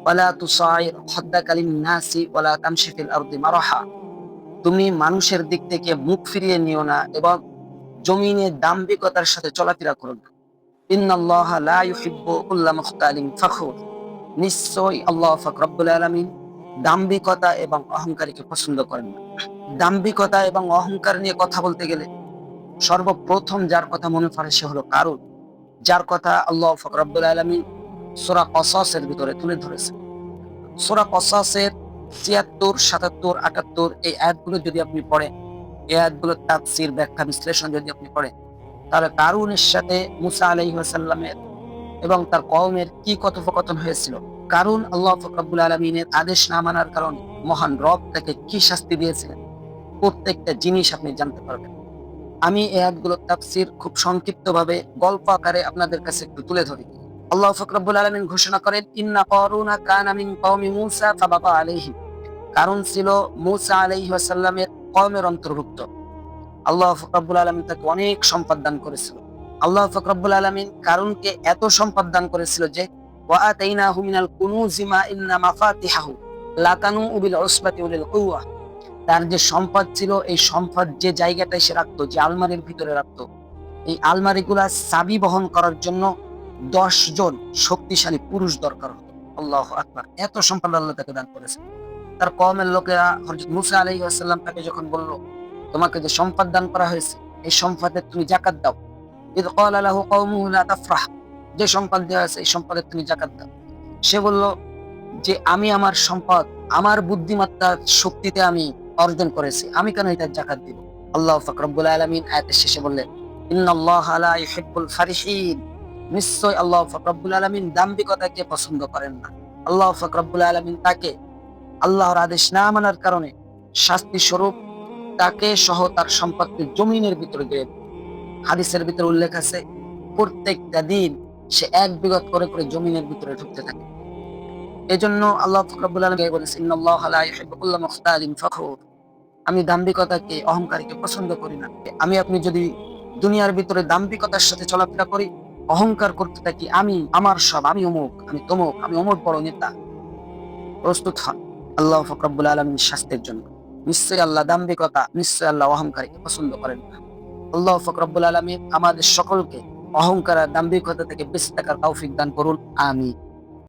ওয়ালা তুসাইর খাদ্দাকা লিন-নাসি ওয়ালা তামশি ফিল আরদি মারাহা। তুমি মানুষের দিক থেকে মুখ ফিরিয়ে নিও না এবং জমিনে দাম্ভিকতার সাথে চলাফেরা করো না। ইন্নাল্লাহা লা ইউহিব্বু কুল্লা মুখতালিন ফাখুর। নিশ্চয়ই আল্লাহ পাক রব্বুল আলামিন দাম্ভিকতা এবং অহংকারীকে পছন্দ করেন না। দাম্ভিকতা এবং অহংকার নিয়ে কথা বলতে গেলে সর্বপ্রথম যার কথা মনে পড়ে সে হলো কারূন, যার কথা আল্লাহ পাক রব্বুল আলামিন সূরা কসসের ভিতরে তুলে ধরেছেন। সূরা কসসের ৭৬, ৭৭, ৭৮ এই আয়াতগুলো যদি আপনি পড়েন, এই আয়াতগুলোর তাফসীর, ব্যাখ্যা, বিশ্লেষণ যদি আপনি পড়েন, তাহলে কারূনের সাথে মূসা আলাইহিস সালামের এবং তার কওমের কি কথোপকথন হয়েছিল, কারণ আল্লাহ পাক রব্বুল আলামিনের আদেশ না মানার কারণে মহান রব তাকে কি শাস্তি দিয়েছিলেন, প্রত্যেকটা জিনিস আপনি জানতে পারবেন। আমি এই আয়াতগুলোর তাফসীর খুব সংক্ষিপ্তভাবে গল্প আকারে আপনাদের কাছে একটু তুলে ধরি। আল্লাহ পাক রব্বুল আলামিন ঘোষণা করেন, ইন্না কারুনা কানা মিন কওমি মূসা ফাবাগা আলাইহিম। কারণ ছিল মূসা আলাইহিস সালামের কওমের অন্তর্ভুক্ত। আল্লাহ পাক রব্বুল আলামিন তাকে অনেক সম্পদ দান করেছিল। আল্লাহ পাক রব্বুল আলামিন কারূনকে এত সম্পদ দান করেছিল যে ওয়া আতাইনাহু মিনাল কুনুজি মা ইন্না মাফাতিহাহু লাতানু বিল উসবাতি উলিল কুওয়া। তার যে সম্পদ ছিল, এই সম্পদ যে জায়গাটায় সে রাখতো, যে আলমারির ভিতরে রাখতো, এই আলমারিগুলা চাবি বহন করার জন্য ১০ জন শক্তিশালী পুরুষ দরকার হতো। আল্লাহু আকবার! এত সম্পদ আল্লাহ তাকে দান করেছে। তার কওমের লোকেরা হযরত মূসা আলাইহিস সালাম তাকে যখন বলল, তোমাকে যে সম্পদ দান করা হয়েছে, এই সম্পদের তুমি যাকাত দাও। ইয ক্বালা লাহু কওমুহু লা তাফরাহ। যে সম্পদ দেওয়া আছে এই সম্পদের তুমি যাকাত দাও। সে বলল যে আমি আমার সম্পদ আমার বুদ্ধিমত্তার শক্তিতে আমি অর্জন করেছি, আমি কেন এটার যাকাত দিব? আল্লাহ পাক রব্বুল আলামিন আয়াতের শেষে বললেন, ইন্নাল্লাহা লা ইউহিব্বুল ফারিহিন। নিশ্চয় আল্লাহ পাক রব্বুল আলামিন দাম্ভিকতাকে পছন্দ করেন না। আল্লাহ পাক রব্বুল আলামিন তাকে আল্লাহর আদেশ না মানার কারণে শাস্তি স্বরূপ তাকে সহ তার সম্পদকে জমিনের ভিতরে দিয়ে দেন। হাদিসের ভিতরে উল্লেখ আছে, প্রত্যেকটা দিন সে এক বিঘত করে করে জমিনের ভিতরে ঢুকতে থাকে। এজন্য আল্লাহ পাক রব্বুল আলামিন বলেছেন, ইন্নাল্লাহা লা ইউহিব্বু কুল্লা মুখতালিন ফখুর। আমি দাম্ভিকতাকে, অহংকারীকে পছন্দ করি না। আমি আপনি যদি দুনিয়ার ভিতরে দাম্ভিকতার সাথে চলাফেরা করি, অহংকার করতে থাকি, আমি আমার সব, আমি অমুক, আমি তমুক, আমি অমুক বড় নেতা, প্রস্তুত হন আল্লাহ পাক রব্বুল আলামিনের শাস্তির জন্য। নিশ্চয়ই আল্লাহ দাম্ভিকতা, নিশ্চয়ই আল্লাহ অহংকারীকে পছন্দ করেন না। আল্লাহ পাক রব্বুল আলামিন আমাদের সকলকে অহংকার আর দাম্ভিকতা থেকে বেঁচে থাকার তৌফিক দান করুন। আমিন।